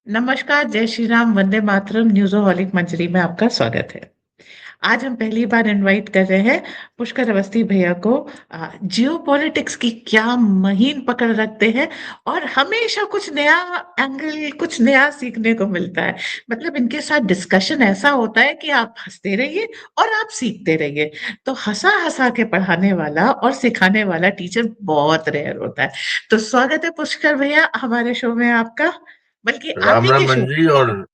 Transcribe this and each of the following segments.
नमस्कार, जय श्री राम, वंदे मातरम, न्यूज़ोहॉलिक मंजरी में आपका स्वागत है। आज हम पहली बार इनवाइट कर रहे हैं पुष्कर अवस्थी भैया को। जियोपॉलिटिक्स की क्या महीन पकड़ रखते हैं और हमेशा कुछ नया एंगल, कुछ नया सीखने को मिलता है। मतलब इनके साथ डिस्कशन ऐसा होता है कि आप हंसते रहिए और आप सीखते रहिए। तो हंसा हंसा के पढ़ाने वाला और सिखाने वाला टीचर बहुत रेयर होता है। तो स्वागत है पुष्कर भैया हमारे शो में आपका, बल्कि आप राम ही राम के शो। मंजी। और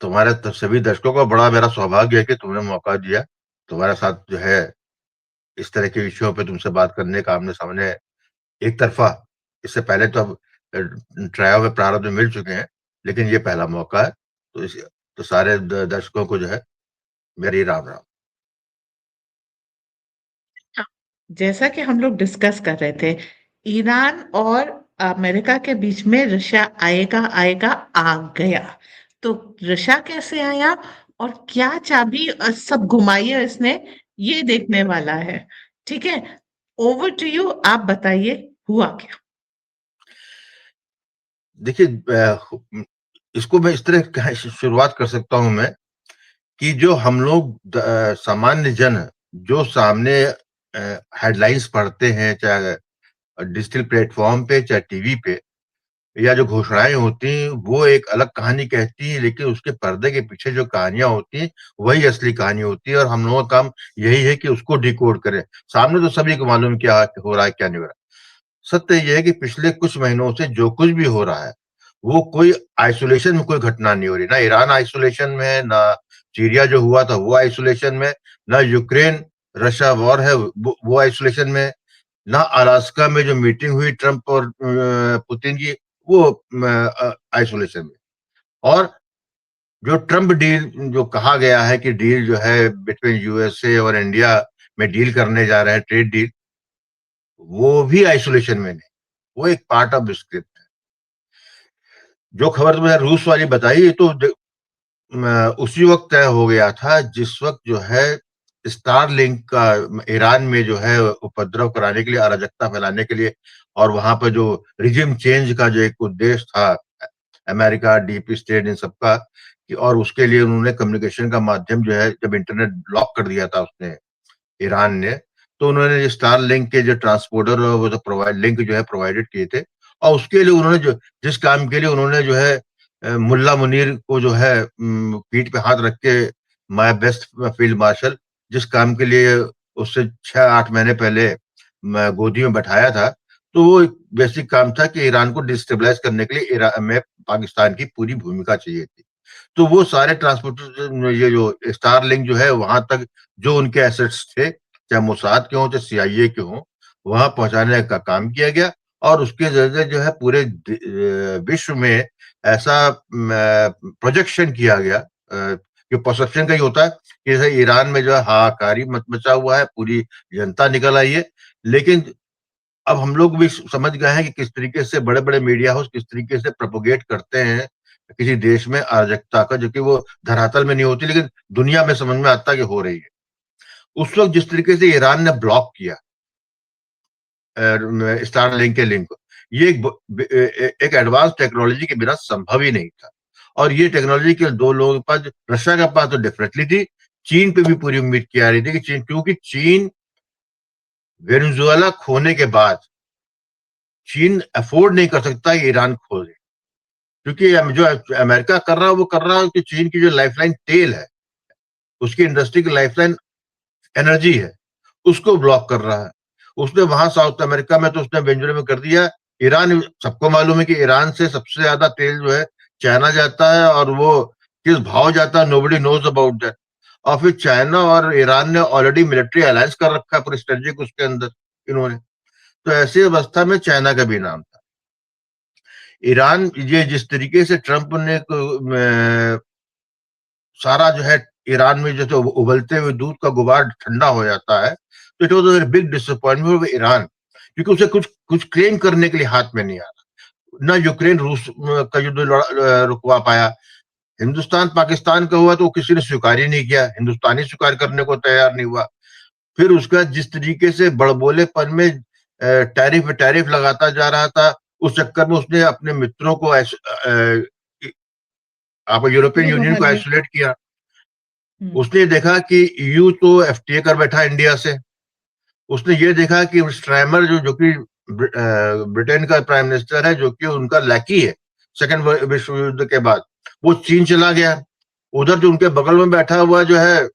तुम्हारे सभी दर्शकों का बड़ा मेरा सौभाग्य है कि तुमने मौका दिया। तुम्हारे साथ जो है इस तरह के विषयों पे तुमसे बात करने का आमने सामने एक तरफा। इससे पहले तो अब ट्रायो में प्रारंभ में मिल चुके हैं, लेकिन ये पहला मौका है। तो सारे दर्शकों को जो है मेरी राम राम। हाँ, जैसा कि हम लोग डिस्कस कर रहे थे, ईरान और अमेरिका के बीच में रशिया आएगा आएगा आ गया। तो रशिया कैसे आया और क्या चाबी सब घुमाई है इसने, ये देखने वाला है। ठीक है, ओवर टू यू, आप बताइए हुआ क्या। देखिए, इसको मैं इस तरह शुरुआत कर सकता हूं मैं कि जो हम लोग सामान्य जन जो सामने हेडलाइंस पढ़ते हैं, चाहे डिजिटल प्लेटफॉर्म पे चाहे टीवी पे, या जो घोषणाएं होती हैं वो एक अलग कहानी कहती है, लेकिन उसके पर्दे के पीछे जो कहानियां होती हैं वही असली कहानी होती है, और हम लोगों का काम यही है कि उसको डिकोड करें। सामने तो सभी को मालूम क्या हो रहा है क्या नहीं हो रहा है। सत्य यह है कि पिछले कुछ महीनों से जो कुछ भी हो रहा है वो कोई आइसोलेशन में कोई घटना नहीं हो रही। ना ईरान आइसोलेशन में है, ना सीरिया जो हुआ था वो आइसोलेशन में, ना यूक्रेन रशिया वॉर है वो आइसोलेशन में, ना अलास्का में जो मीटिंग हुई ट्रंप और पुतिन की वो आइसोलेशन में। और जो ट्रंप डील जो कहा गया है कि डील जो है बिटवीन यूएसए और इंडिया में डील करने जा रहे हैं, ट्रेड डील, वो भी आइसोलेशन में नहीं, वो एक पार्ट ऑफ स्क्रिप्ट है। जो खबर तुमने रूस वाली बताई ये तो उसी वक्त तय हो गया था जिस वक्त जो है स्टार लिंक का ईरान में जो है उपद्रव कराने के लिए, अराजकता फैलाने के लिए, और वहां पर जो रिजिम चेंज का जो एक उद्देश्य था अमेरिका डीप स्टेट इन सबका, कि और उसके लिए उन्होंने कम्युनिकेशन का माध्यम जो है जब इंटरनेट ब्लॉक कर दिया था उसने, ईरान ने, तो उन्होंने जो स्टार लिंक के जो ट्रांसपोर्टर और वो जो प्रोवाइड लिंक जो है प्रोवाइडेड किए थे। और उसके लिए उन्होंने जो जिस काम के लिए उन्होंने जो है मुल्ला मुनीर को जो है पीठ पे हाथ रख के माय बेस्ट फील्ड मार्शल, जिस काम के लिए उससे 6-8 महीने पहले गोदी में बैठाया था, तो वो बेसिक काम था कि ईरान को डिस्टेबलाइज करने के लिए ईरान में पाकिस्तान की पूरी भूमिका चाहिए थी। तो वो सारे ट्रांसपोर्टर ये जो स्टार लिंक जो है वहां तक जो उनके एसेट्स थे, चाहे मोसाद के हों चाहे सीआईए के हों, वहां पहुंचाने का काम किया गया। और उसके जरिए जो है पूरे विश्व में ऐसा प्रोजेक्शन किया गया, कि परसेप्शन का ही होता है कि जैसे ईरान में जो है हाहाकारी मच मचा हुआ है, पूरी जनता निकल आई है। लेकिन अब हम लोग भी समझ गए हैं कि किस तरीके से बड़े बड़े मीडिया हाउस किस तरीके से प्रोपोगेट करते हैं किसी देश में अराजकता का, जो कि वो धरातल में नहीं होती लेकिन दुनिया में समझ में आता है कि हो रही है। उस वक्त जिस तरीके से ईरान ने ब्लॉक किया स्टार लिंक के लिंक को, ये एक एडवांस टेक्नोलॉजी के बिना संभव ही नहीं था। और ये टेक्नोलॉजी के दो लोगों के पास, रशिया के पास तो डेफिनेटली थी, चीन पे भी पूरी उम्मीद की जा रही थी कि चीन, क्योंकि चीन वेनेजुएला खोने के बाद चीन अफोर्ड नहीं कर सकता कि ईरान खो दे। क्योंकि जो अमेरिका कर रहा है वो कर रहा है कि चीन की जो लाइफलाइन तेल है, उसकी इंडस्ट्री की लाइफलाइन एनर्जी है, उसको ब्लॉक कर रहा है। उसने वहां साउथ अमेरिका में तो उसने वेंजुला में कर दिया। ईरान, सबको मालूम है कि ईरान से सबसे ज्यादा तेल जो है चाइना जाता है, और वो किस भाव जाता है नोबडी नोज अबाउट दैट। और फिर चाइना और ईरान ने ऑलरेडी मिलिट्री अलायंस कर रखा है पूरी स्ट्रेटेजिक उसके अंदर इन्होंने। तो ऐसी अवस्था में चाइना का भी नाम था। ईरान, ये जिस तरीके से ट्रंप ने सारा जो है ईरान में जैसे उबलते हुए दूध का गुबार ठंडा हो जाता है, तो it was a big disappointment for Iran, क्योंकि उसे कुछ कुछ क्लेम करने के लिए हाथ में नहीं आ रहा। ना यूक्रेन रूस का युद्ध रुकवा पाया। हिंदुस्तान पाकिस्तान का हुआ तो किसी ने स्वीकार ही नहीं किया, हिंदुस्तानी स्वीकार करने को तैयार नहीं हुआ। फिर उसका जिस तरीके से बड़बोलेपन में टैरिफ टैरिफ लगाता जा रहा था, उस चक्कर में उसने अपने मित्रों को आप यूरोपियन नहीं, वो यूनियन को हर आइसोलेट किया। हम्म, उसने देखा कि ईयू तो एफटीए कर बैठा इंडिया से। उसने ये देखा कि स्ट्रैमर जो कि ब्रिटेन का प्राइम मिनिस्टर है, जो कि उनका लैकी है सेकेंड विश्व युद्ध के बाद, वो चीन चला गया। उधर जो उनके बगल में बैठा हुआ जो है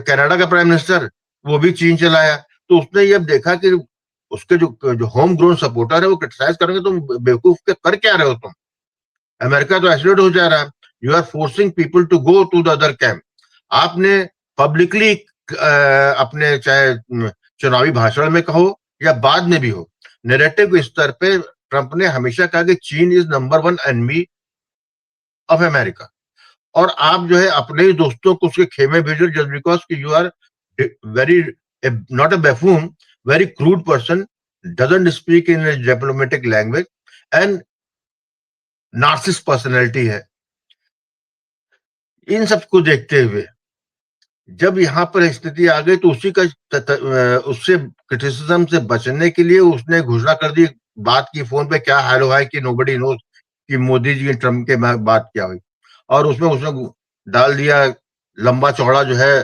कनाडा का प्राइम मिनिस्टर, वो भी चीन चलाया। तो उसने ये देखा कि उसके जो जो होम ग्रोन सपोर्टर है वो क्रिटिसाइज करेंगे, तुम बेवकूफ के कर क्या रहे हो तुम, अमेरिका तो आइसोलेट हो जा रहा है, you are forcing people to go to the other camp. आपने पब्लिकली अपने चाहे चुनावी भाषण में कहो या बाद में भी हो, नैरेटिव के स्तर पे ट्रंप ने हमेशा कहा कि चीन is number one enemy of America. और आप जो है अपने ही दोस्तों को उसके खेमे भेजो जस्ट बिकॉज कि you are very not a buffoon, very crude person, doesn't speak in diplomatic language and narcissist personality है। इन सबको देखते हुए जब यहाँ पर स्थिति आ गई, तो उसी का उससे क्रिटिसिज्म से बचने के लिए उसने घोषणा कर दी, बात की फोन पे, क्या हाल है कि नोबडी नोज कि मोदी जी ट्रम्प के बात क्या हुई। और उसमें उसने डाल दिया लंबा चौड़ा जो है,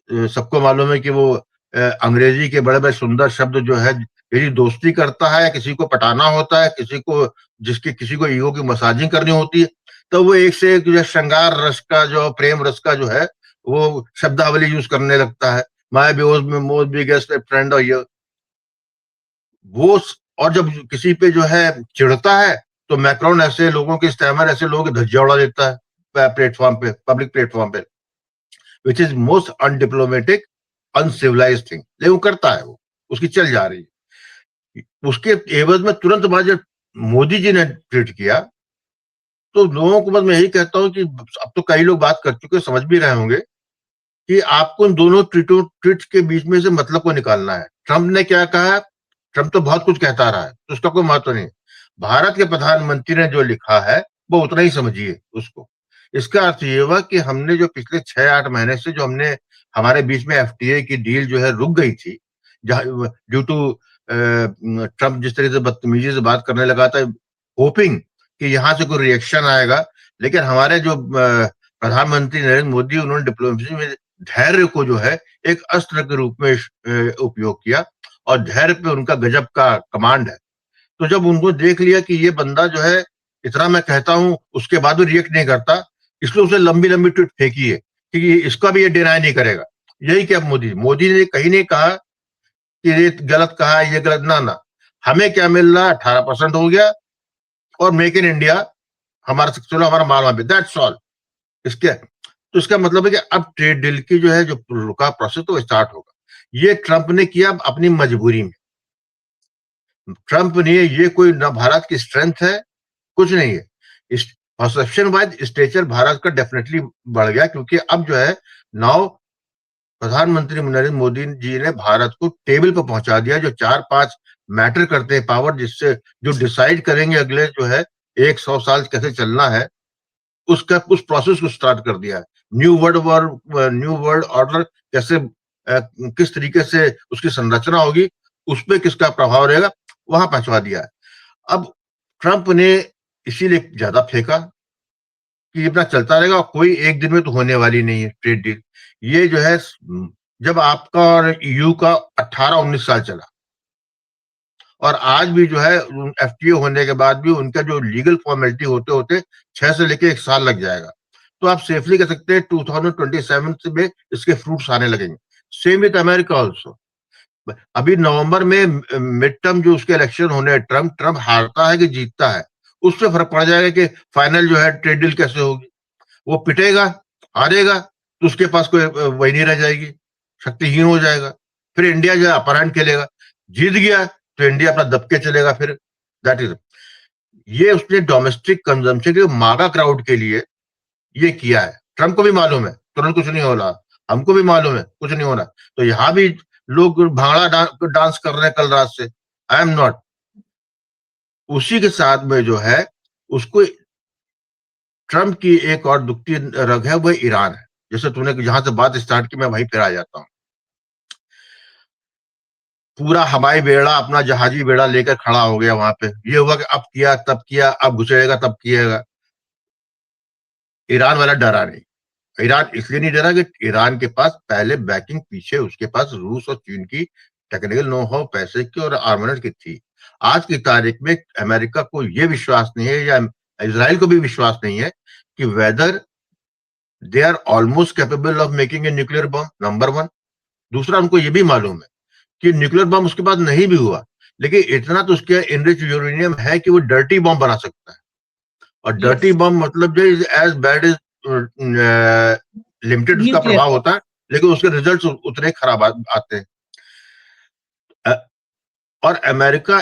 सबको मालूम है कि वो अंग्रेजी के बड़े बड़े सुंदर शब्द जो है, यदि दोस्ती करता है, किसी को पटाना होता है, किसी को ईगो की मसाजिंग करनी होती है, तो वो एक से एक जो श्रृंगार रस का, जो प्रेम रस का जो है, वो शब्दावली यूज करने लगता है। माय बेओज में मोस्ट बिगेस्ट फ्रेंड और ये वो और जब किसी पे जो है चिढ़ता है, तो मैक्रोन ऐसे लोगों के, स्टैमर ऐसे लोगों के धज्जियां उड़ा देता है प्लेटफॉर्म पे, पब्लिक प्लेटफॉर्म पे, which is most undiplomatic, uncivilised thing, लेकिन वो करता है, वो उसकी चल जा रही है। उसके एवज में तुरंत बाद जब मोदी जी ने ट्वीट किया, तो लोगों को बस मैं यही कहता हूं कि अब तो कई लोग बात कर चुके, समझ भी रहे होंगे कि आपको इन दोनों ट्वीट के बीच में से मतलब को निकालना है। ट्रंप ने क्या कहा? ट्रंप तो बहुत कुछ कहता रहा है, तो उसका कोई महत्व नहीं। भारत के प्रधानमंत्री ने जो लिखा है वो उतना ही समझिए उसको। इसका अर्थ ये हुआ कि हमने जो पिछले 6-8 महीने से जो हमने हमारे बीच में एफटीए की डील जो है रुक गई थी, ड्यू टू ट्रंप जिस तरह से बदतमीजी से बात करने लगा था, होपिंग कि यहाँ से कोई रिएक्शन आएगा, लेकिन हमारे जो प्रधानमंत्री नरेंद्र मोदी, उन्होंने डिप्लोमेसी में धैर्य को जो है एक अस्त्र के रूप में उपयोग किया, और धैर्य पे उनका गजब का कमांड है। तो जब उनको देख लिया कि ये बंदा जो है इतना मैं कहता हूं उसके बाद भी रिएक्ट नहीं करता, इसलिए उसे लंबी लंबी ट्वीट फेंकी है कि इसका भी ये डिनाई नहीं करेगा। यही क्या मोदी मोदी ने कहीं नहीं कहा कि ये गलत कहा है, ये गलत, ना ना, हमें क्या मिल रहा है, 18% हो गया, और मेक इन इंडिया, हमारा चलो हमारा माल वहां पे, दैट्स ऑल। इसके तो इसका मतलब है कि अब ट्रेड डील की जो है जो रुका प्रोसेस, तो स्टार्ट होगा। ये ट्रंप ने किया अपनी मजबूरी में। ट्रंप ने ये कोई ना भारत की स्ट्रेंथ है, कुछ नहीं है। इस परसेप्शन वाइज स्टेचर भारत का डेफिनेटली बढ़ गया, क्योंकि अब जो है नाउ प्रधानमंत्री नरेंद्र मोदी जी ने भारत को टेबल पर पहुंचा दिया, जो 4-5 मैटर करते हैं पावर, जिससे जो डिसाइड करेंगे अगले जो है 100 साल कैसे चलना है, उस प्रोसेस को स्टार्ट कर दिया है। न्यू वर्ल्ड ऑर्डर कैसे, किस तरीके से उसकी संरचना होगी, उस पर किसका प्रभाव रहेगा, वहां पहुंचा दिया है। अब ट्रंप ने इसीलिए ज्यादा फेंका कि अपना चलता रहेगा, कोई एक दिन में तो होने वाली नहीं है ट्रेड डील। ये जो है, जब आपका और ईयू का 18-19 साल चला, और आज भी जो है एफटीए होने के बाद भी उनका जो लीगल फॉर्मेलिटी होते होते 6 से लेके 1 साल लग जाएगा। तो आप सेफली कह सकते हैं 2027 में इसके फ्रूट्स आने लगेंगे। Same with America also. अभी नवंबर में मिड टर्म जो उसके इलेक्शन होने हैं, ट्रम्प ट्रम्प हारता है कि जीतता है, उससे फर्क पड़ जाएगा कि फाइनल जो है ट्रेड डील कैसे होगी। वो पिटेगा, हारेगा, तो उसके पास कोई वही नहीं रह जाएगी, शक्तिहीन हो जाएगा। फिर इंडिया जो है अपर हैंड खेलेगा, जीत गया तो इंडिया अपना दबके चलेगा फिर। दैट इज, ये उसने डोमेस्टिक कंजम्पशन के मागा क्राउड के लिए ये किया है। ट्रम्प को भी मालूम है तुरंत कुछ नहीं हो रहा, हमको भी मालूम है कुछ नहीं हो रहा, तो यहाँ भी लोग भांगड़ा डांस कर रहे हैं कल रात से। I am not. उसी के साथ में जो है उसको, ट्रम्प की एक और दुखती रग है, वह ईरान है। जैसे तूने जहां से बात स्टार्ट की, मैं वहीं फिर आ जाता हूँ। पूरा हवाई बेड़ा, अपना जहाजी बेड़ा लेकर खड़ा हो गया वहां पे। ये हुआ कि अब किया तब किया, अब घुसेगा तब किएगा। ईरान वाला डरा नहीं। ईरान इसलिए नहीं डरा कि ईरान के पास पहले बैकिंग, पीछे उसके पास रूस और चीन की टेक्निकल नो हाउ, पैसे की और आर्ममेंट की थी। आज की तारीख में अमेरिका को यह विश्वास नहीं है, या इजराइल को भी विश्वास नहीं है कि whether they are almost capable of making a nuclear bomb, number one. दूसरा, उनको यह भी मालूम है कि न्यूक्लियर बम उसके बाद नहीं भी हुआ, लेकिन इतना तो उसके इनरिच यूरेनियम है कि वो डर्टी बम बना सकता है। और डर्टी यस, बम मतलब जो एज बैड एज लिमिटेड उसका न्यूक्लियर प्रभाव बॉम्ब। होता है, लेकिन उसके रिजल्ट उतने खराब आते हैं। अ, और अमेरिका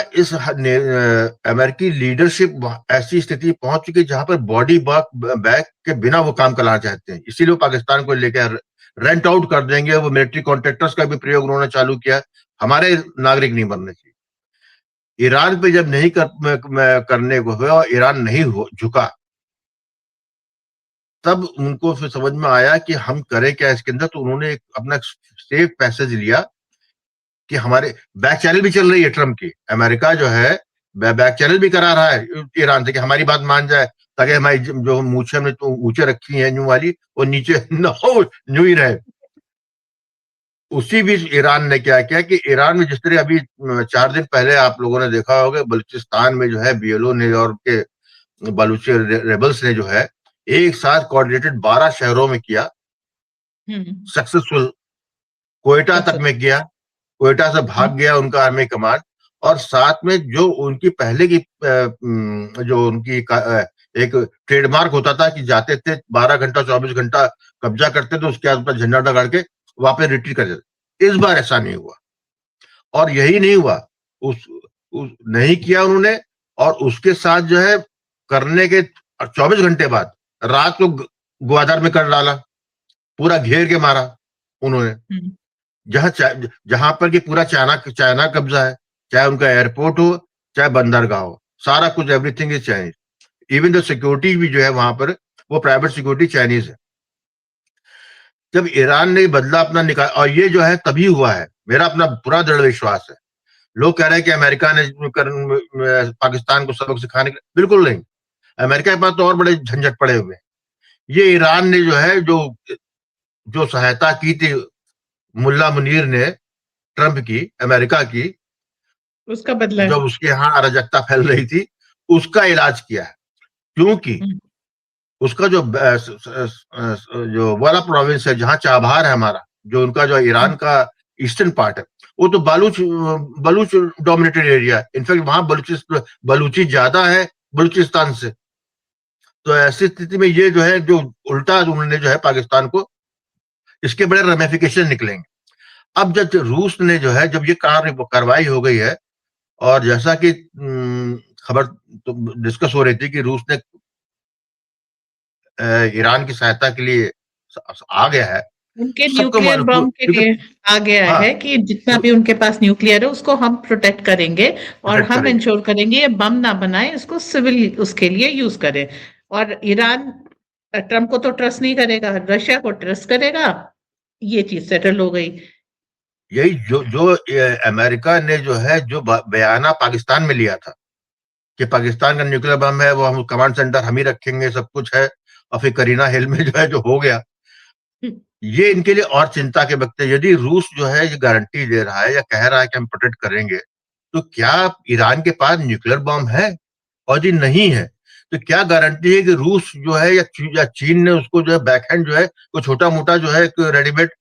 अमेरिकी लीडरशिप ऐसी स्थिति पहुंच चुकी है जहां पर बॉडी बैग के बिना वो काम कराना चाहते हैं। इसीलिए वो पाकिस्तान को लेकर रेंट आउट कर देंगे। वो मिलिट्री कॉन्ट्रैक्टर्स का भी प्रयोग उन्होंने चालू किया। हमारे नागरिक नहीं बनने चाहिए। ईरान पे जब नहीं करने को हुआ और ईरान नहीं झुका, तब उनको फिर समझ में आया कि हम करें क्या इसके अंदर। तो उन्होंने अपना सेफ पैसेज लिया कि हमारे बैक चैनल भी चल रही है ट्रम्प की। अमेरिका जो है बैक चैनल भी करा रहा है ईरान से कि हमारी बात मान जाए, ताकि हमारी जो मूछें हमने तो ऊंचे रखी है न्यू वाली, वो नीचे न हो, न्यू ही रहे। उसी बीच ईरान ने क्या किया कि ईरान में जिस तरह अभी 4 दिन पहले आप लोगों ने देखा होगा, बलूचिस्तान में जो है बीएलओ ने और के बलूची रेबल्स ने जो है एक साथ कोऑर्डिनेटेड 12 शहरों में किया, हम्म। सक्सेसफुल। कोयटा तक सक्सेस। में किया, कोयटा से भाग गया उनका आर्मी कमांड। और साथ में जो उनकी पहले की जो उनकी एक ट्रेडमार्क होता था कि जाते थे 12 घंटा 24 घंटा कब्जा करते थे, उसके बाद झंडा गाड़ के वापस रिट्रीट कर जाते। इस बार ऐसा नहीं हुआ। और यही नहीं हुआ, उस नहीं किया उन्होंने। और उसके साथ जो है करने के 24 घंटे बाद रात को ग्वादर में कर डाला, पूरा घेर के मारा उन्होंने। हम्म। जहां जहां पर कि पूरा चाइना चाइना कब्जा है, चाहे उनका एयरपोर्ट हो, चाहे बंदरगाह हो, सारा कुछ, everything is Chinese. Even the security भी जो है वहां पर, वो प्राइवेट सिक्योरिटी चाइनीज है। जब ईरान ने बदला अपना निकाल, और ये जो है तभी हुआ है, मेरा अपना पूरा दृढ़ विश्वास है। लोग कह रहे हैं कि अमेरिका ने पाकिस्तान को सबक सिखाने के, बिल्कुल नहीं। अमेरिका के पास तो और बड़े झंझट पड़े हुए हैं। ये ईरान ने जो है जो जो सहायता की थी मुल्ला मुनीर ने, ट्रंप की, अमेरिका की, उसका बदला है। जब उसके यहाँ अराजकता फैल रही थी, उसका इलाज किया है। क्योंकि हम्म। उसका जो वाला प्रोविंस है, जहां चाबहार है हमारा, जो उनका जो ईरान का ईस्टर्न पार्ट है, वो तो बलूच डोमिनेटेड एरिया है। इनफैक्ट वहां बलूची ज्यादा है बलूचिस्तान से। तो ऐसी स्थिति में ये जो है, जो उल्टा उन्होंने जो है पाकिस्तान को, इसके बड़े रेमिफिकेशन निकलेंगे। अब जब रूस ने जो है, जब ये कार्रवाई हो गई है, और जैसा कि खबर तो डिस्कस हो रही थी कि रूस ने ईरान की सहायता के लिए आ गया है, उनके सबको न्यूक्लियर मालूम बम के क्योंकि, लिए आ गया हाँ, है कि जितना जो भी उनके पास न्यूक्लियर है उसको हम प्रोटेक्ट करेंगे, और प्रोटेक्ट हम करेंगे। इंश्योर करेंगे ये बम ना बनाए, इसको सिविल उसके लिए यूज करें। और ईरान ट्रम्प को तो ट्रस्ट नहीं करेगा, रशिया को ट्रस्ट करेगा। ये चीज सेटल हो गई। यही जो जो अमेरिका ने जो है जो बयाना पाकिस्तान में लिया था कि पाकिस्तान का न्यूक्लियर बम है, वो हम कमांड सेंटर हम ही रखेंगे, सब कुछ है। और फिर करीना हिल में जो है जो हो गया, ये इनके लिए और चिंता के वक्त है। यदि रूस जो है ये गारंटी दे रहा है या कह रहा है कि हम प्रोटेक्ट करेंगे, तो क्या ईरान के पास न्यूक्लियर बम है? और यदि नहीं है, तो क्या गारंटी है कि रूस जो है या चीन ने उसको जो है बैकहैंड जो है, वो छोटा मोटा जो है रेडीमेड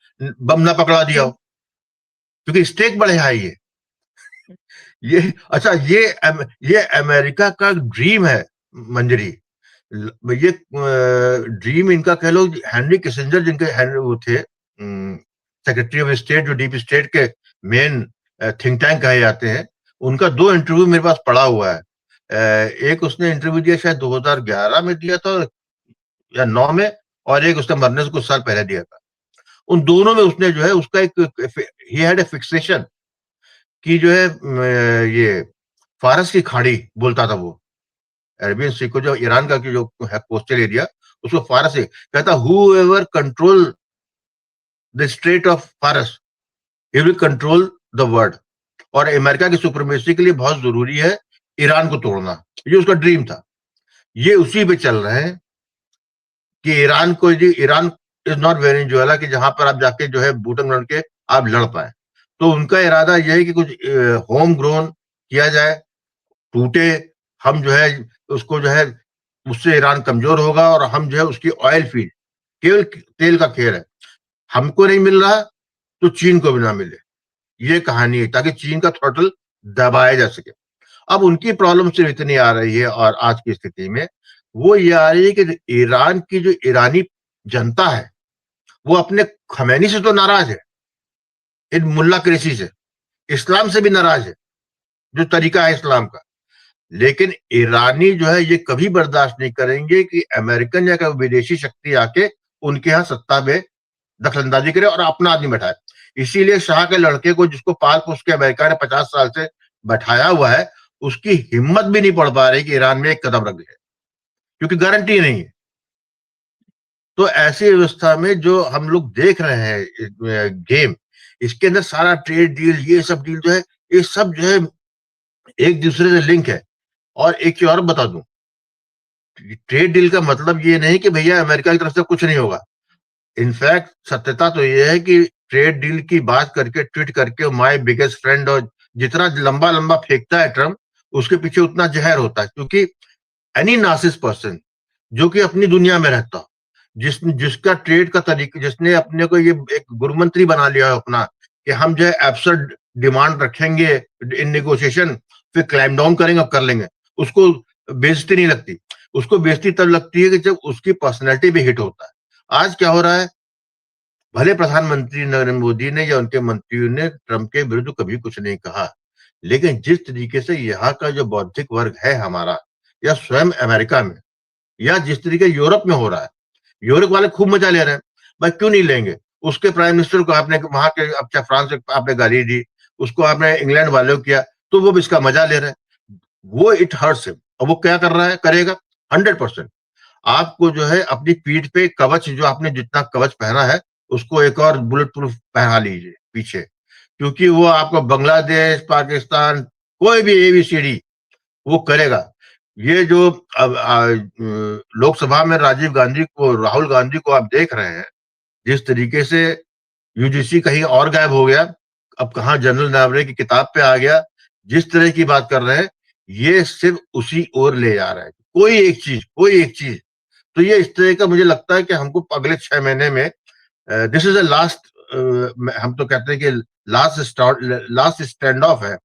बम ना पकड़ा दिया हो? क्योंकि स्टेक बड़े हाई है। ये अच्छा, ये अमेरिका का ड्रीम है मंजरी। ये ड्रीम इनका कह लो। हेनरी किसिंजर, जिनके वो थे सेक्रेटरी ऑफ स्टेट, जो डीप स्टेट के मेन थिंक टैंक कहे जाते हैं, उनका 2 इंटरव्यू मेरे पास पड़ा हुआ है। एक उसने इंटरव्यू दिया शायद 2011 में दिया था या 9 में, और एक उसने मरने से कुछ साल पहले दिया था। उन दोनों में उसने जो है उसका एक ही हैड ए फिक्सेशन कि जो है ये फारस की खाड़ी बोलता था वो। अरेबियन सी को, जो ईरान का की जो है कोस्टल एरिया, उसको फारस से कहता, whoever control the strait of Faras, he will control the world. और अमेरिका की सुप्रीमेसी के लिए बहुत जरूरी है ईरान को तोड़ना। ये उसका ड्रीम था। ये उसी पे चल रहे हैं कि ईरान इज नॉट वेनेजुएला कि जहां पर आप जाके जो है बूटन लड़ के आप लड़ पाए। तो उनका इरादा यह है कि कुछ होम ग्रोन किया जाए, टूटे, हम जो है उसको जो है उससे ईरान कमजोर होगा और हम जो है उसकी ऑयल फीड, केवल तेल का खेल है, हमको नहीं मिल रहा तो चीन को भी ना मिले, ये कहानी है, ताकि चीन का थ्रॉटल दबाया जा सके। अब उनकी प्रॉब्लम सिर्फ इतनी आ रही है और आज की स्थिति में वो ये आ रही है कि ईरान की जो ईरानी जनता है वो अपने खमैनी से तो नाराज है, इन मुल्ला क्रेसी से, इस्लाम से भी नाराज है, जो तरीका है इस्लाम का। लेकिन ईरानी जो है ये कभी बर्दाश्त नहीं करेंगे कि अमेरिकन या कोई विदेशी शक्ति आके उनके यहाँ सत्ता में दखलंदाजी करे और अपना आदमी बैठाए। इसीलिए शाह के लड़के को, जिसको पाल पोस के अमेरिका ने 50 साल से बैठाया हुआ है, उसकी हिम्मत भी नहीं पड़ पा रही कि ईरान में एक कदम रख दे, क्योंकि गारंटी नहीं है। तो ऐसी व्यवस्था में जो हम लोग देख रहे हैं गेम, इसके अंदर सारा ट्रेड डील, ये सब डील जो है, ये सब जो है एक दूसरे से लिंक है। और एक चीज और बता दूं, ट्रेड डील का मतलब ये नहीं कि भैया अमेरिका की तरफ से कुछ नहीं होगा। इनफैक्ट सत्यता तो ये है कि ट्रेड डील की बात करके, ट्वीट करके, माय बिगेस्ट फ्रेंड, और जितना लंबा लंबा फेंकता है ट्रम्प, उसके पीछे उतना जहर होता है। क्योंकि एनी नार्सिस पर्सन जो कि अपनी दुनिया में रहता हो, जिसका ट्रेड का तरीका, जिसने अपने को ये एक गुरु मंत्री बना लिया है अपना, कि हम जो है एब्सर्ड डिमांड रखेंगे इन नेगोशिएशन, फिर क्लाइम डाउन करेंगे और कर लेंगे, उसको बेइज्जती नहीं लगती। उसको बेइज्जती तब लगती है कि जब उसकी पर्सनैलिटी भी हिट होता है। आज क्या हो रहा है, भले प्रधानमंत्री नरेंद्र मोदी ने या उनके मंत्रियों ने ट्रंप के विरुद्ध कभी कुछ नहीं कहा, लेकिन जिस तरीके से यहाँ का जो बौद्धिक वर्ग है हमारा, या स्वयं अमेरिका में, या जिस तरीके यूरोप में हो रहा है, यूरोप वाले खूब मजा ले रहे हैं। भाई क्यों नहीं लेंगे? उसके प्राइम मिनिस्टर को आपने वहां के, अब चाहे फ्रांस से आपने गाली दी, उसको आपने इंग्लैंड वालों किया, तो वो भी इसका मजा ले रहे हैं। वो इट हर्ट्स हिम, और वो क्या कर रहा है, करेगा 100%। आपको जो है अपनी पीठ पे कवच, जो आपने जितना कवच पहना है, उसको एक और बुलेट प्रूफ पहना लीजिए पीछे, क्योंकि वो आपको बांग्लादेश, पाकिस्तान, कोई भी एबीसीडी वो करेगा। ये जो अब लोकसभा में राहुल गांधी को आप देख रहे हैं, जिस तरीके से यूजीसी कहीं और गायब हो गया, अब कहाँ जनरल नरवणे की किताब पे आ गया, जिस तरह की बात कर रहे हैं, ये सिर्फ उसी ओर ले जा रहा है। कोई एक चीज। तो ये इस तरह का मुझे लगता है कि हमको अगले 6 महीने में, दिस इज अ लास्ट, हम तो कहते हैं कि लास्ट स्टैंड ऑफ है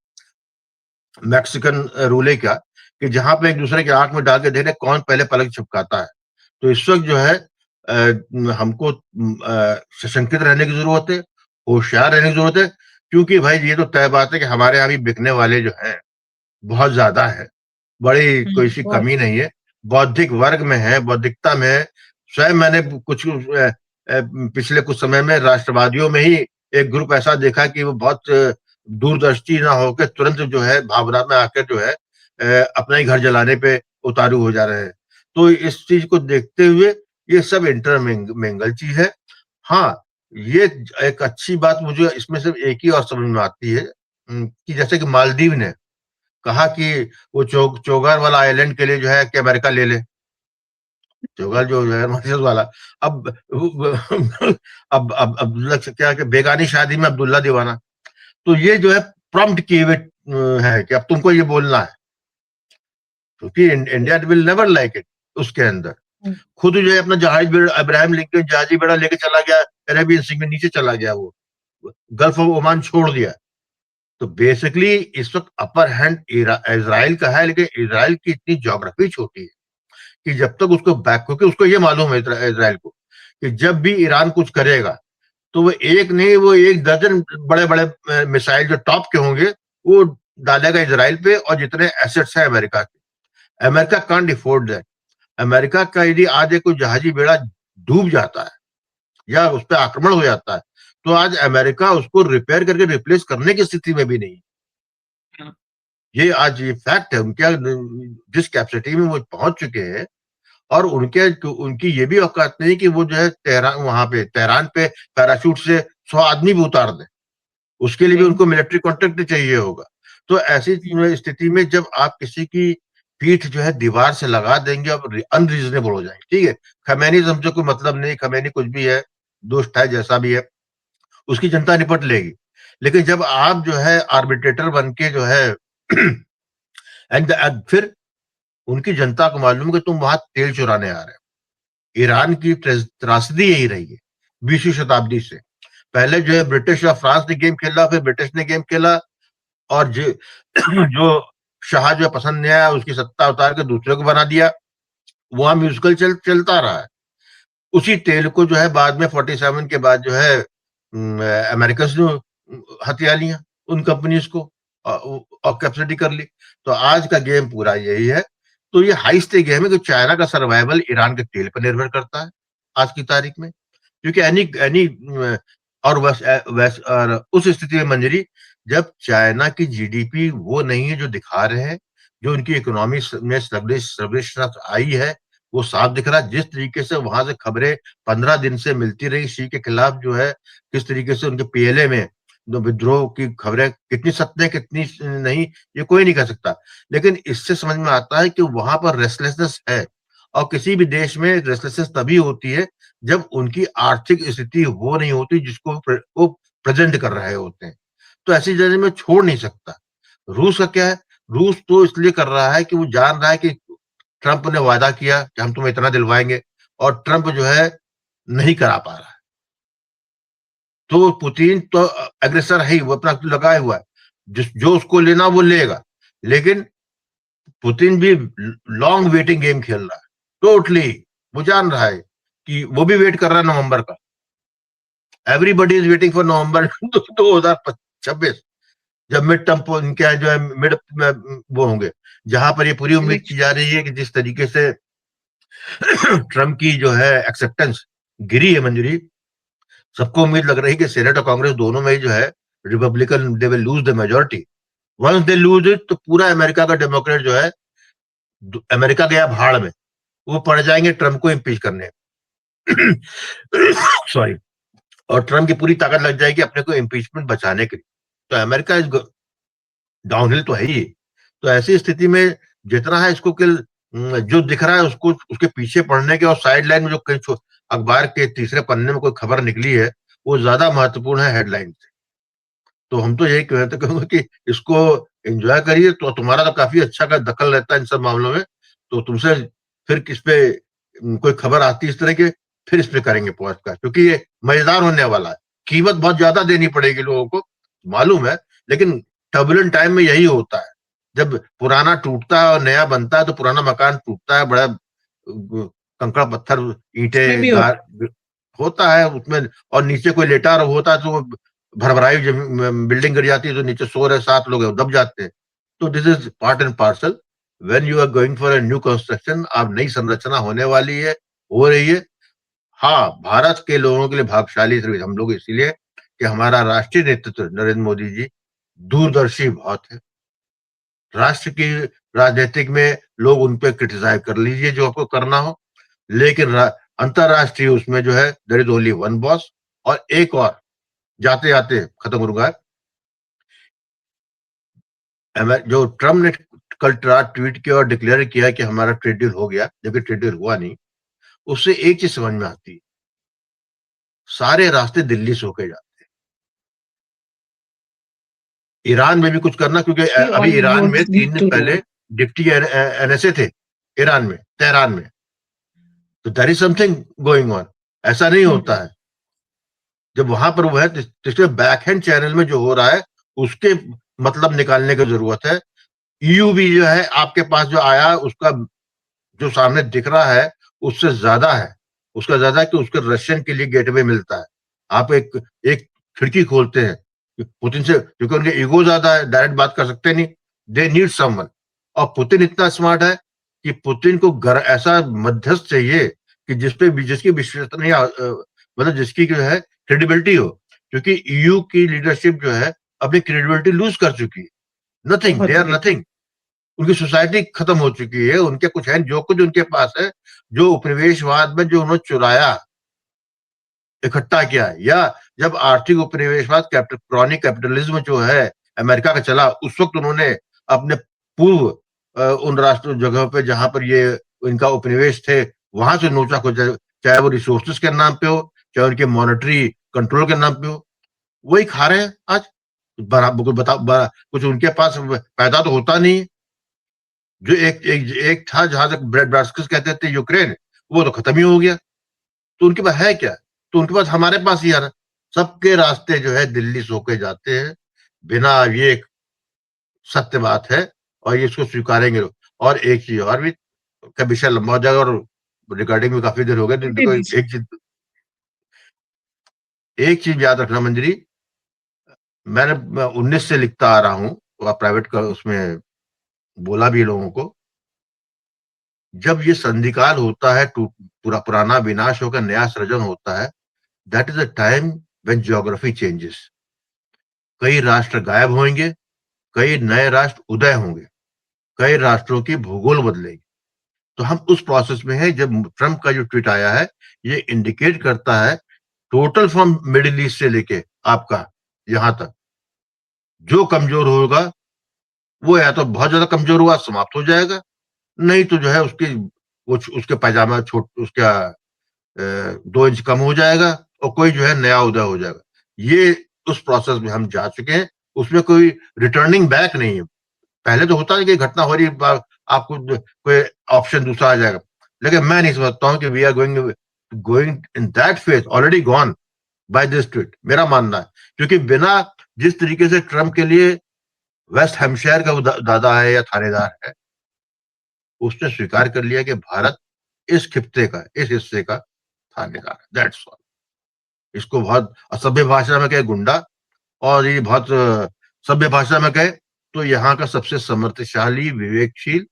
मैक्सिकन रूले का, कि जहां पे एक दूसरे के आंख में डाल के देख रहे कौन पहले पलक झपकाता है। तो इस वक्त जो है हमको सशंकित रहने की जरूरत है, होशियार रहने की जरूरत है, क्योंकि भाई ये तो तय बात है कि हमारे यहाँ भी बिकने वाले जो है बहुत ज्यादा है, बड़ी कोई सी बहुत। कमी नहीं है। बौद्धिक वर्ग में है, बौद्धिकता में है। स्वयं मैंने कुछ पिछले कुछ समय में राष्ट्रवादियों में ही एक ग्रुप ऐसा देखा कि वो बहुत दूरदर्शी ना होकर तुरंत जो है भावना में आकर जो है अपना ही घर जलाने पे उतारू हो जा रहे हैं। तो इस चीज को देखते हुए ये सब इंटरमिंगल चीज है। हाँ, ये एक अच्छी बात मुझे इसमें सिर्फ एक ही और समझ में आती है, कि जैसे कि मालदीव ने कहा कि वो चौगार वाला आइलैंड के लिए जो है कि अमेरिका ले ले, चौगार जो है मॉरिशस वाला। अब अब अब्दुल्ला से क्या कि बेगानी शादी में अब्दुल्ला दीवाना, तो ये जो है प्रॉम्प्ट किए हुए है कि अब तुमको ये बोलना है, क्योंकि India will never like it. उसके अंदर हम्म। खुद जो है अपना जहाज बेड़ा, इब्राहिम लिंकन जहाजी बेड़ा लेके चला गया, अरेबियन सी में नीचे चला गया, वो गल्फ ऑफ ओमान छोड़ दिया। तो बेसिकली इस वक्त अपर हैंड इसराइल का है, लेकिन इसराइल की इतनी ज्योग्राफी छोटी है कि जब तक उसको बैक, क्योंकि उसको ये मालूम है इसराइल को कि जब भी ईरान कुछ करेगा तो वो एक नहीं, वो एक दर्जन बड़े बड़े मिसाइल जो टॉप के होंगे वो डालेगा इसराइल पे, और जितने एसेट्स है अमेरिका के, America can't afford that. America का यदि आज एक कोई जहाजी बेड़ा डूब जाता है या उस पर आक्रमण हो जाता है, तो आज अमेरिका उसको रिपेयर करके रिप्लेस करने की स्थिति में भी नहीं। हाँ। ये आज ये फैक्ट है उनके, जिस कैपेसिटी में वो पहुंच चुके हैं। और उनकी ये भी औकात नहीं कि वो जो है तेहरान पे पैराशूट से 100 आदमी भी उतार दें, उसके लिए भी नहीं। उनको मिलिट्री कॉन्ट्रैक्ट चाहिए होगा। तो ऐसी हम्म। स्थिति में जब आप किसी की पीठ जो है दीवार से लगा देंगे और अनरीजनेबल हो जाएंगे। ठीक है, खमैनी समझो कोई मतलब नहीं, खमैनी कुछ भी है, दुष्ट है, जैसा भी है, उसकी जनता निपट लेगी। लेकिन जब आप जो है आर्बिट्रेटर बन के जो है एंड फिर उनकी जनता को मालूम है कि तुम वहां तेल चुराने आ रहे हो। ईरान की त्रासदी यही रही है 20वीं शताब्दी से। पहले जो है ब्रिटिश और फ्रांस ने गेम खेला, फिर ब्रिटिश ने गेम खेला, और जो शाह जो पसंद नहीं आया उसकी सत्ता उतार के दूसरे को बना दिया। वहां म्यूजिकल चलता रहा है। उसी तेल को जो है बाद में 47 के बाद जो है अमेरिकन ने हथिया लिया उन कंपनीज को, और कैपेसिटी कर ली। तो आज का गेम पूरा यही है। तो ये हाई स्टेक गेम है कि चाइना का सर्वाइवल ईरान के तेल पर निर्भर करता है आज की तारीख में। क्योंकि एनी एनी और और उस स्थिति में मंजरी, जब चाइना की जीडीपी वो नहीं है जो दिखा रहे हैं, जो उनकी इकोनॉमी में स्लगिशनेस आई है वो साफ दिख रहा है। जिस तरीके से वहां से खबरें 15 दिन से मिलती रही शी के खिलाफ जो है, किस तरीके से उनके पीएलए में विद्रोह की खबरें कितनी सत्य है कितनी नहीं, ये कोई नहीं कह सकता। लेकिन इससे समझ में आता है कि वहां पर रेस्टलेसनेस है। और किसी भी देश में रेस्टलेसनेस तभी होती है जब उनकी आर्थिक स्थिति वो नहीं होती जिसको वो प्रेजेंट कर रहे होते हैं। तो ऐसी जगह में छोड़ नहीं सकता। रूस का क्या है, रूस तो इसलिए कर रहा है कि वो जान रहा है कि ट्रंप ने वादा किया कि हम तुम्हें इतना दिलवाएंगे, और ट्रंप जो है नहीं करा पा रहा है। तो पुतिन तो अग्रेसर है ही, वो अपना लगाए हुआ है, जो उसको लेना वो लेगा। लेकिन पुतिन भी लॉन्ग वेटिंग गेम खेल रहा है टोटली। वो जान रहा है कि वो भी वेट कर रहा है नवंबर का। एवरीबडी इज वेटिंग फॉर नवंबर 2026, जब मिड टर्म इनके जो है मिड में वो होंगे, जहां पर ये पूरी उम्मीद की इलेक्शन। जा रही है कि जिस तरीके से ट्रम्प की जो है एक्सेप्टेंस गिरी है मंजूरी, सबको उम्मीद लग रही है कि सेनेट और कांग्रेस दोनों में ही जो है Republican they will lose the majority. Once they lose it तो पूरा अमेरिका का डेमोक्रेट जो है, अमेरिका गया भाड़ में, वो पड़ जाएंगे ट्रम्प को इम्पीच करने। सॉरी। और ट्रम्प की पूरी ताकत लग जाएगी अपने को इम्पीचमेंट बचाने के लिए। तो अमेरिका इज डाउनहिल तो है ही। तो ऐसी स्थिति में जितना है इसको कि जो दिख रहा है उसको उसके पीछे पड़ने के, और साइड लाइन में जो कहीं अखबार के तीसरे पन्ने में कोई खबर निकली है वो ज्यादा महत्वपूर्ण है हेडलाइन से। तो हम तो यही कहते कहूंगे कि इसको एंजॉय करिए। तो तुम्हारा तो काफी अच्छा का दखल रहता है इन सब मामलों में, तो तुमसे फिर किस पे कोई खबर आती है इस तरह के, फिर इस पे करेंगे पॉडकास्ट, क्योंकि ये मजेदार होने वाला है। कीमत बहुत ज्यादा देनी पड़ेगी लोगों को, मालूम है, लेकिन टर्बुलेंट टाइम में यही होता है। जब पुराना टूटता है और नया बनता है तो पुराना मकान टूटता है, बड़ा कंकड़ पत्थर ईंटे इसमें भी गार होता होता है उसमें, और नीचे कोई लेटा होता है तो वो भरभराई बिल्डिंग गिर जाती है, तो नीचे सो रहे 7 लोग हैं, दब जाते हैं। तो this is part and parcel. When you are going for a new construction, अब नई संरचना होने वाली है, हो रही है। हाँ, भारत के लोगों के लिए भाग्यशाली सिर्फ हम लोग इसीलिए कि हमारा राष्ट्रीय नेतृत्व नरेंद्र मोदी जी दूरदर्शी बहुत है। राष्ट्र की राजनीतिक में लोग उन पे क्रिटिसाइज कर लीजिए जो आपको करना हो, लेकिन अंतरराष्ट्रीय उसमें जो है there is only one boss. और एक और जाते जाते खत्म करूंगा, जो ट्रम्प ने कल रात ट्वीट किया और डिक्लेयर किया कि हमारा ट्रेड डील हो गया, जबकि ट्रेड डील हुआ नहीं, उससे एक चीज समझ में आती है, सारे रास्ते दिल्ली से होके जाते हैं। ईरान में भी कुछ करना, क्योंकि है। अभी ऑल ईरान में रोड्स 3 लीड दिन टू पहले रोम। डिप्टी एनएसए थे ईरान में, तेहरान में। तो there is something going on. ऐसा नहीं होता है। जब वहां पर वो है तो इसलिए बैक हैंड चैनल में जो हो रहा है उसके मतलब निकालने की जरूरत है। ईयू भी जो है आपके पास जो आया उसका जो सामने दिख रहा है उससे ज्यादा है, उसका ज्यादा है कि उसके रशियन के लिए गेटवे मिलता है। आप एक एक खिड़की खोलते हैं पुतिन से, क्योंकि उनके ईगो ज्यादा है, डायरेक्ट बात कर सकते नहीं, दे नीड समवन। और पुतिन इतना स्मार्ट है कि पुतिन को ऐसा मध्यस्थ चाहिए कि जिसपे जिसकी विश्वसनीय मतलब जिसकी जो है क्रेडिबिलिटी हो, क्योंकि ईयू की लीडरशिप जो है अपनी क्रेडिबिलिटी लूज कर चुकी है। नथिंग, दे बहुत आर बुरी तरह। नथिंग। उनकी सोसाइटी खत्म हो चुकी है, उनके कुछ है, जो कुछ उनके पास है, जो उपनिवेशवाद में जो उन्होंने चुराया, इकट्ठा किया, या जब आर्थिक उपनिवेशवाद क्रॉनिक कैपिटलिज्म जो है अमेरिका का चला, उस वक्त उन्होंने अपने पूर्व उन राष्ट्र जगहों पे जहां पर ये इनका उपनिवेश थे, वहां से नोचा को, चाहे वो रिसोर्सेज के नाम पे हो, चाहे उनके मॉनेटरी कंट्रोल के नाम पे हो, वही खा रहे हैं आज। बराबर कुछ कुछ उनके पास पैदा तो होता नहीं है। जो एक था जहां तक ब्रेड बास्केट कहते थे यूक्रेन, वो तो खत्म ही हो गया। तो उनके पास है क्या? तो उनके पास हमारे पास ही आ रहा। सबके रास्ते जो है दिल्ली से होके जाते हैं, बिना ये एक सत्य बात है, और ये इसको स्वीकारेंगे लोग। और एक चीज और भी, का विषय लंबा हो जाएगा और रिकॉर्डिंग में काफी देर हो गई, तो दे देखो दीजिए। एक चीज याद रखना मंजरी, मैं 19 से लिखता आ रहा हूँ, प्राइवेट का उसमें बोला भी लोगों को, जब ये संधिकाल होता है, पूरा पुराना विनाश होकर नया सृजन होता है, that is a time when geography changes. कई राष्ट्र गायब होंगे, कई नए राष्ट्र उदय होंगे, कई राष्ट्रों की भूगोल बदलेगी। तो हम उस प्रोसेस में है। जब ट्रम्प का जो ट्वीट आया है, ये इंडिकेट करता है टोटल फ्रॉम मिडिल ईस्ट से लेके आपका यहां तक, जो कमजोर होगा वो या तो बहुत ज्यादा कमजोर हुआ, समाप्त हो जाएगा, नहीं तो जो है उसकी वो उसके पैजामा छोट उसका 2 इंच कम हो जाएगा, और कोई जो है नया उदय हो जाएगा। ये उस प्रोसेस में हम जा चुके हैं, उसमें कोई रिटर्निंग बैक नहीं है। पहले तो होता है कि घटना हो रही आपको कोई ऑप्शन दूसरा आ जाएगा, लेकिन मैं नहीं समझता हूँ कि we are going going in that phase, already gone by this tweet, मेरा मानना है। क्योंकि बिना, जिस तरीके से ट्रम्प के लिए वेस्ट हैम्पशायर का वो दादा है या थानेदार है, उसने स्वीकार कर लिया कि भारत इस खित्ते का, इस हिस्से का थानेदार है, दैट्स ऑल। इसको बहुत असभ्य भाषा में कहे गुंडा, और ये बहुत सभ्य भाषा में कहे तो यहाँ का सबसे समर्थशाली, विवेकशील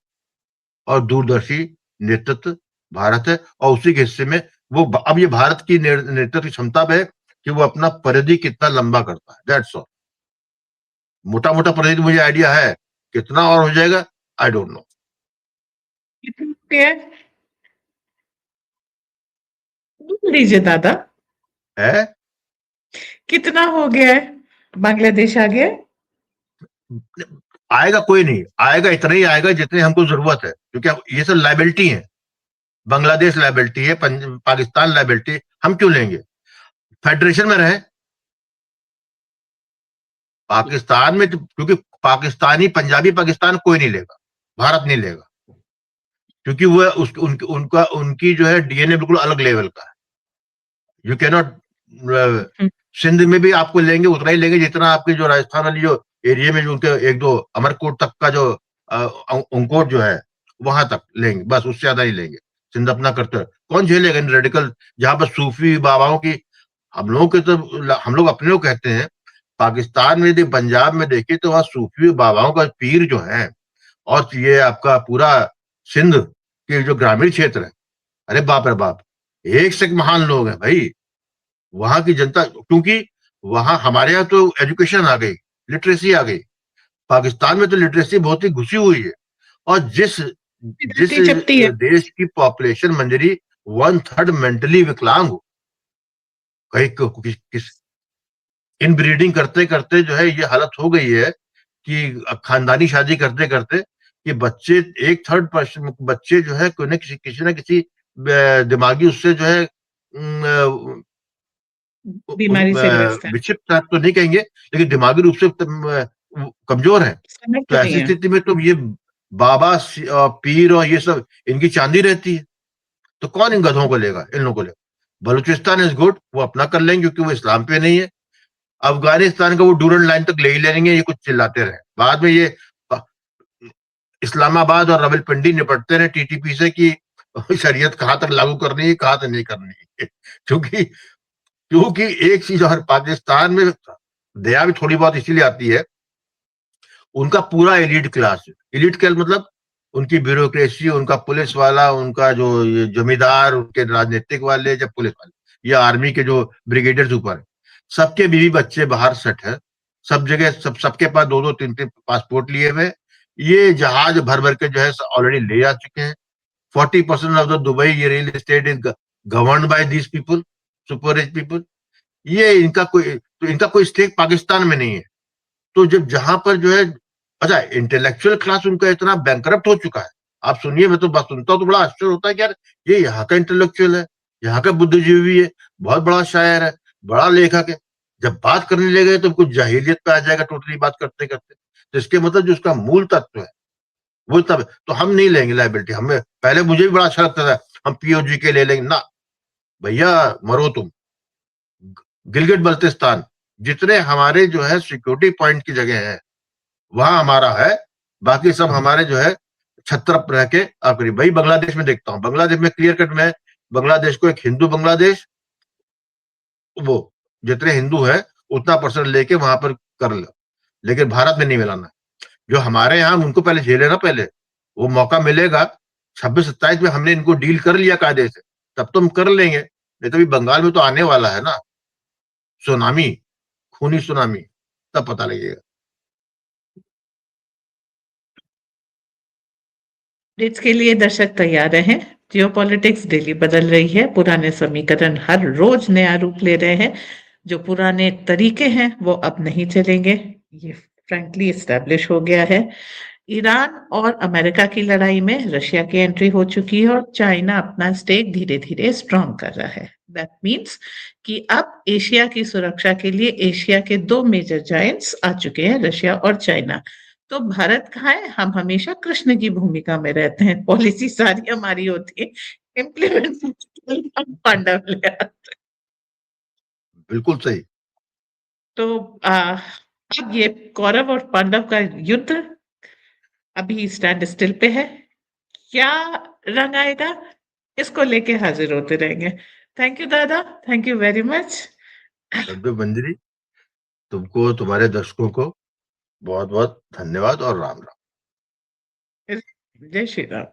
और दूरदर्शी नेतृत्व भारत है। और उसी के हिस्से में वो अब ये भारत की नेतृत्व की क्षमता पे है कि वो अपना परिधि कितना लंबा करता है, दैट्स ऑल। मोटा मोटा परिधि मुझे आइडिया है, कितना और हो जाएगा आई डोंट नो। कितना हो गया है? बोल दीजिए दादा। है कितना हो गया है? बांग्लादेश आ गया? आएगा, कोई नहीं आएगा, इतना ही आएगा जितनी हमको जरूरत है, क्योंकि ये सब लाइबिलिटी है। बांग्लादेश लाइबिलिटी है, पाकिस्तान लाइबिलिटी, हम क्यों लेंगे? फेडरेशन में रहे पाकिस्तान में, तो क्योंकि पाकिस्तानी पंजाबी पाकिस्तान कोई नहीं लेगा, भारत नहीं लेगा, क्योंकि वो उनका उनकी जो है डीएनए बिल्कुल अलग लेवल का है। यू कैन नॉट, हम्म, सिंध में भी आपको लेंगे उतना ही लेंगे जितना आपके जो राजस्थान वाली जो एरिया में जो उनके एक दो अमरकोट तक का जो अंकोट जो है, वहां तक लेंगे, बस उससे ज्यादा ही लेंगे। सिंध अपना करते हैं, कौन झेलेगा इन रेडिकल, जहां पर सूफी बाबाओं की, हम लोगों के तो, हम लोग अपने लोग कहते हैं। पाकिस्तान में यदि पंजाब में देखिए तो वहां सूफी बाबाओं का पीर जो है, और ये आपका पूरा सिंध के जो ग्रामीण क्षेत्र है, अरे बाप रे बाप, एक से एक महान लोग हैं भाई। वहां की जनता, क्योंकि वहां हमारे यहाँ तो एजुकेशन आ गई, लिटरेसी आ गई, पाकिस्तान में तो लिटरेसी बहुत ही घुसी हुई है। और जिस जिस धरती चपटी है। देश की पॉपुलेशन मंजरी 1/3 मेंटली विकलांग हो, कहीं किस इन ब्रीडिंग करते करते जो है ये हालत हो गई है कि खानदानी शादी करते करते कि बच्चे, 1/3 बच्चे जो है कोई न किसी न किसी दिमागी उससे जो है बीमारी से ग्रस्त है। विक्षिप्त तो नहीं कहेंगे, लेकिन दिमागी रूप से कमजोर है। समर्थ तो नहीं ऐसी है। स्थिति में तो ये बाबा पीर और ये सब इनकी चांदी रहती है। तो कौन इन गधों को लेगा, इन लोगों को लेगा? बलूचिस्तान इज गुड, वो अपना कर लेंगे क्योंकि वो इस्लाम पे नहीं है। अफगानिस्तान का वो डूरन लाइन तक ले ही लेंगे, ये कुछ चिल्लाते रहे, बाद में ये अ, इस्लामाबाद और रावलपिंडी निपटते रहे टीटीपी से कि शरीयत कहाँ तक लागू करनी है, कहाँ तक नहीं करनी है। क्योंकि क्योंकि एक चीज और, पाकिस्तान में दया भी थोड़ी बहुत इसीलिए आती है, उनका पूरा एलिट क्लास है। एलिट क्लास मतलब उनकी ब्यूरोक्रेसी, उनका पुलिस वाला, उनका जो ये जमींदार, उनके राजनीतिक वाले, जब पुलिस वाले या आर्मी के जो ब्रिगेडियर्स ऊपर है, सबके बीवी बच्चे बाहर सेट है, सब जगह, सबके पास दो दो तीन तीन पासपोर्ट लिए हुए, ये जहाज भर भर के जो है ऑलरेडी ले जा चुके हैं। 40% ऑफ द दुबई ये real estate is govern by these people, super rich people. ये इनका कोई स्टेक पाकिस्तान में नहीं है। तो जब जहां पर जो है अच्छा, इंटेलेक्चुअल क्लास उनका इतना बैंकरप्ट हो चुका है। आप सुनिए, मैं तो बात सुनता हूँ तो बड़ा आश्चर्य होता है कि यार ये यहाँ का इंटेलेक्चुअल है, यहाँ का बुद्धिजीवी है, बहुत बड़ा शायर है, बड़ा लेखक है। जब बात करने लगे तो कुछ जाहिलियत पे आ जाएगा टोटली बात करते करते। तो इसके मतलब जो उसका मूल तत्व है वो तब तो हम नहीं लेंगे लाइबिलिटी। हमें पहले मुझे भी बड़ा अच्छा लगता था हम पीओजी के ले लेंगे ना। भैया मरो तुम। गिलगिट बल्तिस्तान जितने हमारे जो है सिक्योरिटी पॉइंट की जगह है वहां हमारा है। बाकी सब हमारे जो है छत्र रह के आप करिए। भाई बांग्लादेश में देखता हूँ, बांग्लादेश में क्लियर कट में बांग्लादेश को एक हिंदू बांग्लादेश, वो जितने हिंदू है उतना परसेंट लेके वहां पर कर लो, लेकिन भारत में नहीं मिलाना। जो हमारे यहाँ उनको पहले झेले ना, पहले वो मौका मिलेगा। 26-27 में हमने इनको डील कर लिया कायदे से, तब तो हम कर लेंगे। नहीं तो अभी बंगाल में तो आने वाला है ना सुनामी, खूनी सुनामी, तब पता लगेगा। अपडेट्स के लिए दर्शक तैयार रहें। जियोपॉलिटिक्स डेली बदल रही है, पुराने समीकरण हर रोज नया रूप ले रहे हैं। जो पुराने तरीके हैं वो अब नहीं चलेंगे, ये फ्रैंकली एस्टेब्लिश हो गया है। ईरान और अमेरिका की लड़ाई में रशिया की एंट्री हो चुकी है और चाइना अपना स्टेक धीरे धीरे स्ट्रांग कर रहा है। दैट मीन्स कि अब एशिया की सुरक्षा के लिए एशिया के दो मेजर जायंट्स आ चुके हैं, रशिया और चाइना। तो भारत कहाँ है? हम हमेशा कृष्ण की भूमिका में रहते हैं, पॉलिसी सारी हमारी होती है, इम्प्लीमेंट पांडव ले आते हैं। बिल्कुल सही। तो अब ये कौरव और पांडव का युद्ध अभी स्टैंड स्टिल पे है। क्या रंग आएगा, इसको लेके हाजिर होते रहेंगे। थैंक यू दादा, thank you very much. रब्बे Banjari, तुमको तुम्हारे दर्शकों को बहुत बहुत धन्यवाद और राम राम। जय श्री राम।